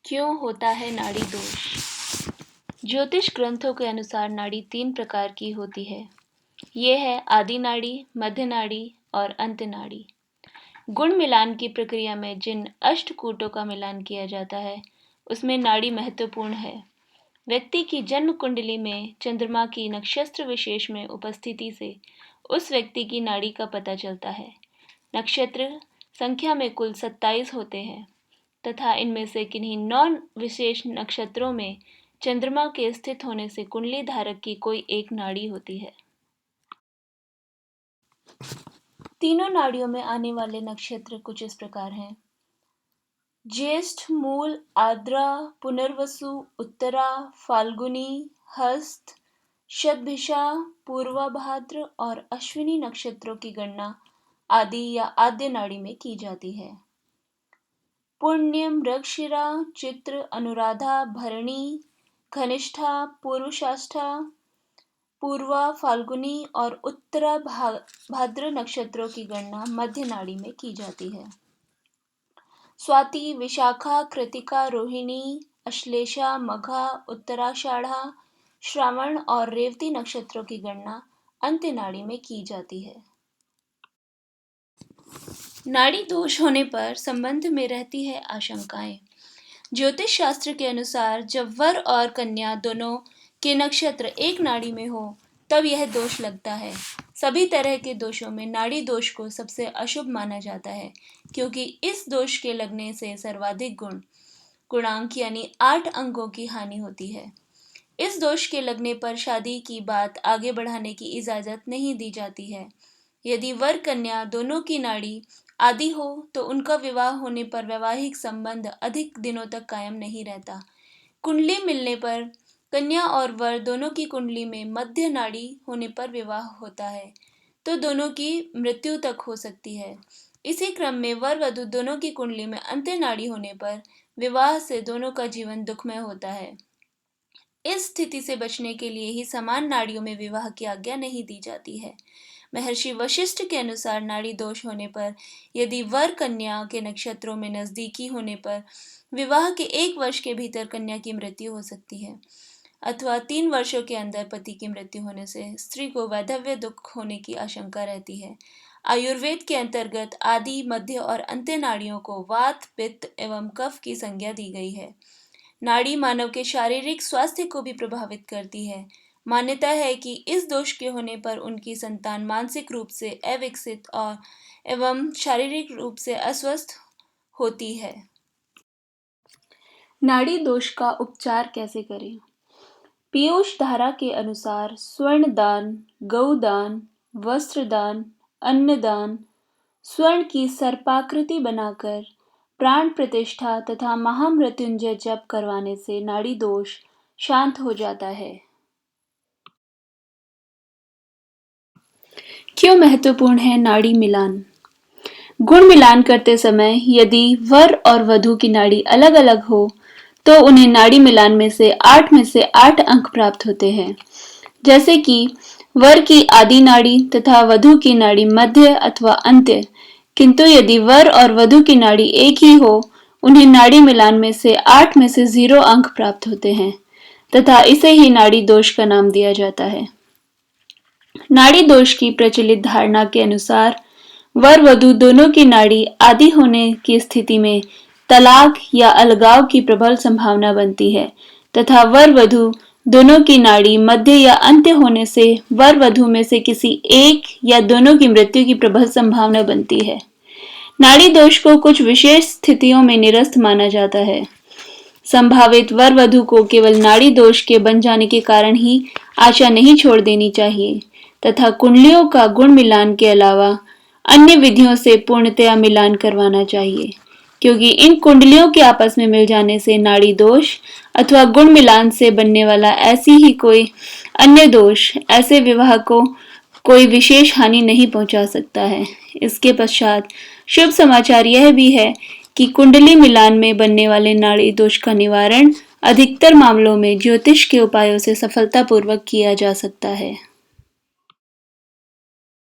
क्यों होता है नाड़ी दोष? ज्योतिष ग्रंथों के अनुसार नाड़ी 3 प्रकार की होती है। ये है आदि नाड़ी, मध्य नाड़ी और अंत्य नाड़ी। गुण मिलान की प्रक्रिया में जिन अष्टकूटों का मिलान किया जाता है, उसमें नाड़ी महत्वपूर्ण है। व्यक्ति की जन्म कुंडली में चंद्रमा की नक्षत्र विशेष में उपस्थिति से उस व्यक्ति की नाड़ी का पता चलता है। नक्षत्र संख्या में कुल 27 होते हैं तथा इनमें से किन्हीं 9 विशेष नक्षत्रों में चंद्रमा के स्थित होने से कुंडली धारक की कोई एक नाड़ी होती है। तीनों नाड़ियों में आने वाले नक्षत्र कुछ इस प्रकार हैं: ज्येष्ठ, मूल, आद्रा, पुनर्वसु, उत्तरा, फाल्गुनी, हस्त, शतभिषा, पूर्वाभाद्र और अश्विनी नक्षत्रों की गणना आदि या आद्य नाड़ी में की जाती है। पुण्य, मृगशिरा, चित्र, अनुराधा, भरणी, घनिष्ठा, पूर्वाषाढ़ा, पूर्वा, फाल्गुनी और उत्तरा भाद्र नक्षत्रों की गणना मध्य नाड़ी में की जाती है। स्वाति, विशाखा, कृतिका, रोहिणी, अश्लेषा, मघा, उत्तराषाढ़ा, श्रावण और रेवती नक्षत्रों की गणना अंत्य नाड़ी में की जाती है। नाड़ी दोष होने पर संबंध में रहती है आशंकाएं। ज्योतिष शास्त्र के अनुसार जब वर और कन्या दोनों के नक्षत्र एक नाड़ी में हो तब यह दोष लगता है। सभी तरह के दोषों में नाड़ी दोष को सबसे अशुभ माना जाता है, क्योंकि इस दोष के लगने से सर्वाधिक गुणांक यानी 8 अंगों की हानि होती है। इस दोष के लगने पर शादी की बात आगे बढ़ाने की इजाजत नहीं दी जाती है। यदि वर कन्या दोनों की नाड़ी आदि हो तो उनका विवाह होने पर वैवाहिक संबंध अधिक दिनों तक कायम नहीं रहता। कुंडली मिलने पर कन्या और वर दोनों की कुंडली में मध्य नाड़ी होने पर विवाह होता है तो दोनों की मृत्यु तक हो सकती है। इसी क्रम में वर वधु दोनों की कुंडली में अंत्य नाड़ी होने पर विवाह से दोनों का जीवन दुखमय होता है। इस स्थिति से बचने के लिए ही समान नाड़ियों में विवाह की आज्ञा नहीं दी जाती है। महर्षि वशिष्ठ के अनुसार नाड़ी दोष होने पर यदि वर कन्या के नक्षत्रों में नजदीकी होने पर विवाह के 1 वर्ष के भीतर कन्या की मृत्यु हो सकती है, अथवा 3 वर्षों के अंदर पति की मृत्यु होने से स्त्री को वैधव्य दुख होने की आशंका रहती है। आयुर्वेद के अंतर्गत आदि, मध्य और अंत्य नाड़ियों को वात, पित्त एवं कफ की संज्ञा दी गई है। नाड़ी मानव के शारीरिक स्वास्थ्य को भी प्रभावित करती है। मान्यता है कि इस दोष के होने पर उनकी संतान मानसिक रूप से अविकसित और एवं शारीरिक रूप से अस्वस्थ होती है। नाड़ी दोष का उपचार कैसे करें? पीयूष धारा के अनुसार स्वर्ण दान, गौदान, वस्त्र दान, अन्नदान, स्वर्ण की सर्पाकृति बनाकर प्राण प्रतिष्ठा तथा महामृत्युंजय जप करवाने से नाड़ी दोष शांत हो जाता है। क्यों महत्वपूर्ण है नाड़ी मिलान? गुण मिलान करते समय यदि वर और वधु की नाड़ी अलग अलग हो तो उन्हें नाड़ी मिलान में से 8 अंक प्राप्त होते हैं, जैसे कि वर की आदि नाड़ी तथा वधु की नाड़ी मध्य अथवा अंत्य। किंतु यदि वर और वधु की नाड़ी एक ही हो, उन्हें नाड़ी मिलान में से 8 में से 0 अंक प्राप्त होते हैं तथा इसे ही नाड़ी दोष का नाम दिया जाता है। नाड़ी दोष की प्रचलित धारणा के अनुसार वर वधु दोनों की नाड़ी आदि होने की स्थिति में तलाक या अलगाव की प्रबल संभावना बनती है तथा वर वधु दोनों की नाड़ी मध्य या अंत्य होने से वर वधु में से किसी एक या दोनों की मृत्यु की प्रबल संभावना बनती है। नाड़ी दोष को कुछ विशेष स्थितियों में निरस्त माना जाता है। संभावित वर वधु को केवल नाड़ी दोष के बन जाने के कारण ही आशा नहीं छोड़ देनी चाहिए तथा कुंडलियों का गुण मिलान के अलावा अन्य विधियों से पूर्णतया मिलान करवाना चाहिए, क्योंकि इन कुंडलियों के आपस में मिल जाने से नाड़ी दोष अथवा गुण मिलान से बनने वाला ऐसी ही कोई अन्य दोष ऐसे विवाह को कोई विशेष हानि नहीं पहुंचा सकता है। इसके पश्चात शुभ समाचार यह भी है कि कुंडली मिलान में बनने वाले नाड़ी दोष का निवारण अधिकतर मामलों में ज्योतिष के उपायों से सफलतापूर्वक किया जा सकता है।